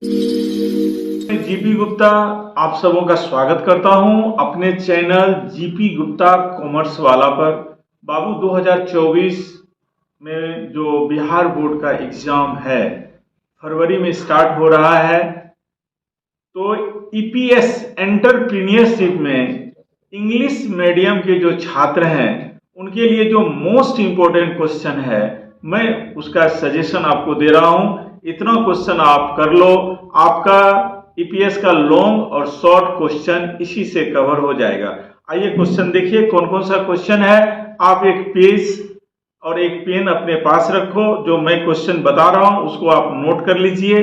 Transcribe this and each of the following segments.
GP Gupta आप सबों का स्वागत करता हूं अपने चैनल जीपी गुप्ता कॉमर्स वाला पर। बाबू 2024 में जो बिहार बोर्ड का एग्जाम है फरवरी में स्टार्ट हो रहा है, तो ईपीएस एंटरप्रीनियरशिप में इंग्लिश मीडियम के जो छात्र हैं उनके लिए जो मोस्ट इम्पोर्टेंट क्वेश्चन है मैं उसका सजेशन आपको दे रहा हूं। इतना क्वेश्चन आप कर लो, आपका ईपीएस का लॉन्ग और शॉर्ट क्वेश्चन इसी से कवर हो जाएगा। आइए क्वेश्चन देखिए कौन कौन सा क्वेश्चन है। आप एक पेज और एक पेन अपने पास रखो, जो मैं क्वेश्चन बता रहा हूं उसको आप नोट कर लीजिए।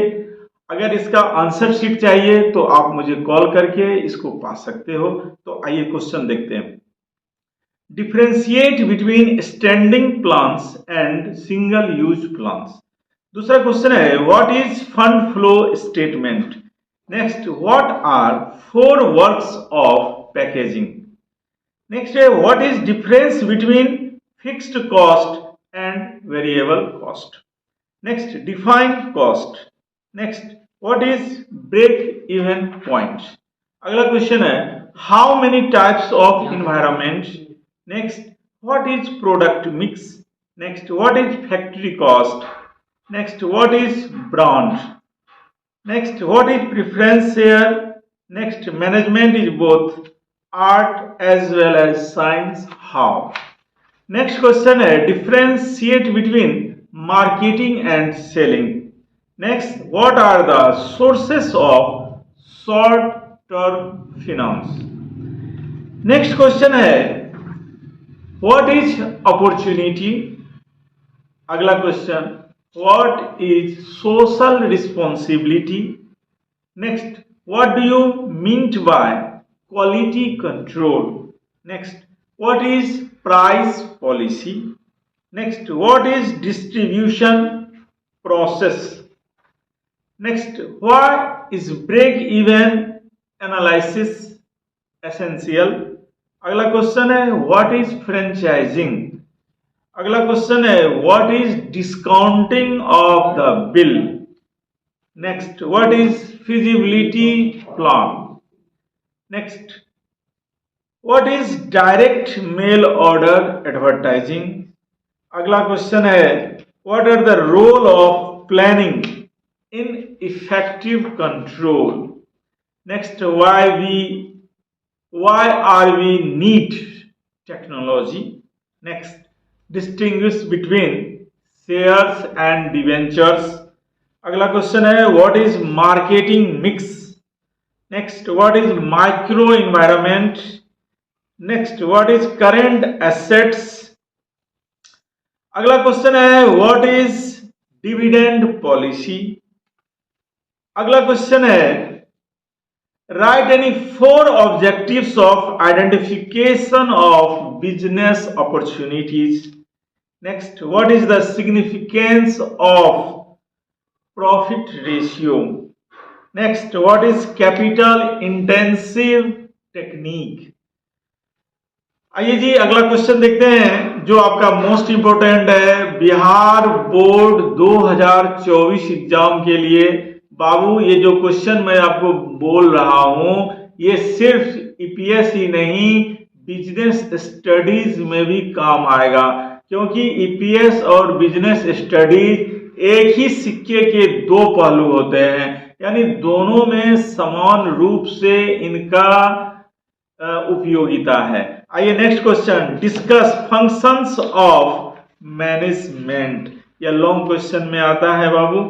अगर इसका आंसर शीट चाहिए तो आप मुझे कॉल करके इसको पा सकते हो। तो आइए क्वेश्चन देखते हैं। Differentiate between standing plants and single use plants. दूसरा क्वेश्चन है what is fund flow statement. Next, what are 4 works of packaging. Next है what is difference between fixed cost and variable cost. Next, define cost. Next, what is break even point. अगला question है how many types of environment. Next, what is product mix. Next, what is factory cost. Next, what is brand. Next, what is preference share. Next, management is both art as well as science, how. Next question है differentiate between marketing and selling. Next, what are the sources of short term finance. Next question है what is opportunity. अगला question what is social responsibility. Next, what do you mean by quality control. Next, what is price policy. Next, what is distribution process. Next, why is break even analysis essential. अगला question है what is franchising. अगला question है what is discounting of the bill. Next, what is feasibility plan. Next, what is direct mail order advertising. अगला question है what are the role of planning in effective control. Next, why are we need technology. Next, distinguish between shares and debentures. अगला question है what is marketing mix. Next, what is micro environment. Next, what is current assets. अगला question है what is dividend policy. अगला question है write any 4 objectives of identification of business opportunities. Next, what is the significance of profit ratio. Next, what is capital intensive technique. आइए जी अगला question देखते हैं जो आपका मोस्ट इंपोर्टेंट है बिहार बोर्ड 2024 एग्जाम के लिए। बाबू ये जो क्वेश्चन मैं आपको बोल रहा हूं ये सिर्फ ईपीएस ही नहीं बिजनेस स्टडीज में भी काम आएगा, क्योंकि ईपीएस और बिजनेस स्टडीज एक ही सिक्के के 2 पहलू होते हैं, यानी दोनों में समान रूप से इनका उपयोगिता है। आइए next question discuss functions of management. यह लॉन्ग क्वेश्चन में आता है बाबू।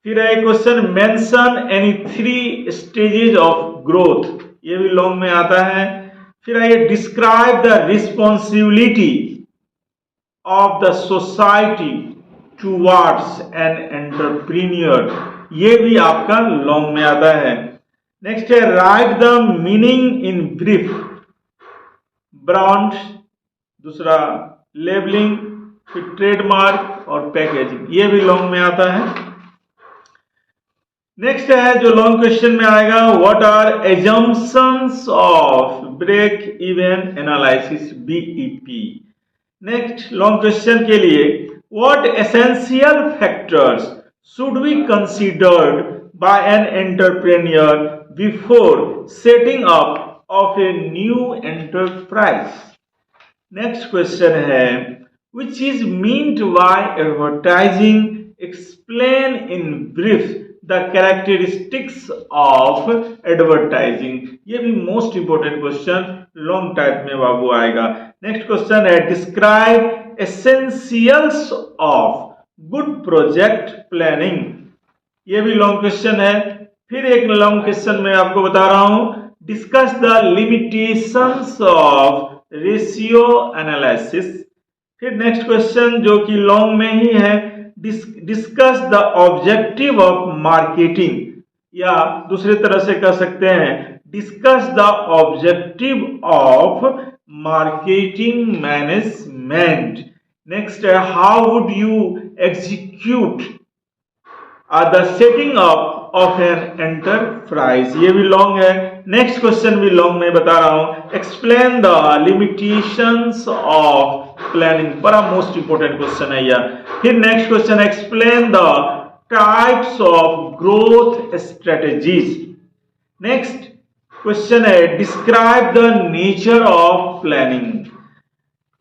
फिर है question mention any 3 stages of growth, ये भी लॉन्ग में आता है। फिर है describe the responsibility of the society towards an entrepreneur, ये भी आपका लॉन्ग में आता है। नेक्स्ट है right the meaning in brief. Brand, दूसरा लेबलिंग, फिर ट्रेडमार्क और पैकेजिंग, ये भी लॉन्ग में आता है। नेक्स्ट है जो लॉन्ग क्वेश्चन में आएगा what are assumptions of break even analysis BEP. Next long question के लिए what essential factors should be considered by an entrepreneur before setting up of a new enterprise. Next question है, which is meant by advertising? Explain in brief the characteristics of advertising. ये भी most important question long type में बाबू आएगा. Next question है, describe essentials of good project planning. ये भी long question है. फिर एक लॉन्ग क्वेश्चन मैं आपको बता रहा हूं, discuss the limitations of ratio analysis. फिर नेक्स्ट क्वेश्चन जो कि लॉन्ग में ही है, discuss the objective of marketing, या दूसरी तरह से कह सकते हैं discuss the objective of marketing management. Next है, how would you execute the setting up of an enterprise. ये भी लॉन्ग है. नेक्स्ट क्वेश्चन भी लॉन्ग में बता रहा हूं, explain the limitations of planning. बड़ा मोस्ट इंपोर्टेंट क्वेश्चन है यह. फिर next question, explain the types of growth strategies. Next question है, describe the nature of planning.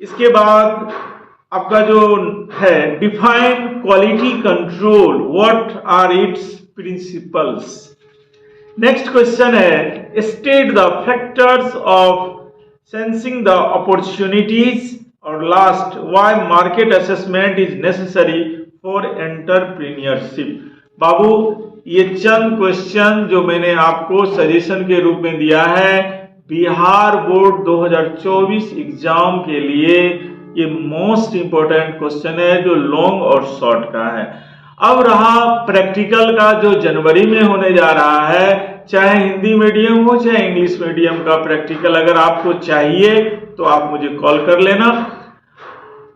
इसके बाद आपका जो है, define quality control, what are its principles. Next question है, state the factors of sensing the opportunities. और last, why market assessment is necessary for entrepreneurship. बाबू ये चंद क्वेश्चन जो मैंने आपको सजेशन के रूप में दिया है बिहार बोर्ड 2024 एग्जाम के लिए, ये मोस्ट इंपोर्टेंट क्वेश्चन है जो लॉन्ग और शॉर्ट का है. अब रहा प्रैक्टिकल का जो जनवरी में होने जा रहा है, चाहे हिंदी मीडियम हो चाहे इंग्लिश मीडियम का प्रैक्टिकल अगर आपको चाहिए तो आप मुझे कॉल कर लेना.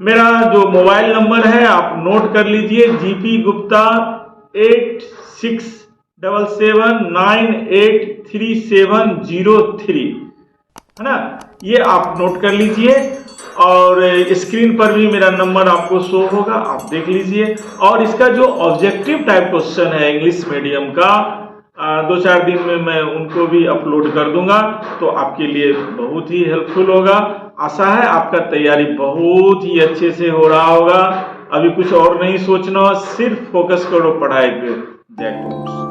मेरा जो मोबाइल नंबर है आप नोट कर लीजिए, GP गुप्ता 8677983703 है ना, ये आप नोट कर लीजिए. और स्क्रीन पर भी मेरा नंबर आपको शो होगा, आप देख लीजिए. और इसका जो ऑब्जेक्टिव टाइप क्वेश्चन है इंग्लिश मीडियम का, 2-4 दिन में मैं उनको भी अपलोड कर दूंगा, तो आपके लिए बहुत ही हेल्पफुल होगा. आशा है आपका तैयारी बहुत ही अच्छे से हो रहा होगा. अभी कुछ और नहीं सोचना, सिर्फ फोकस करो पढ़ाई पे. जय हिंद.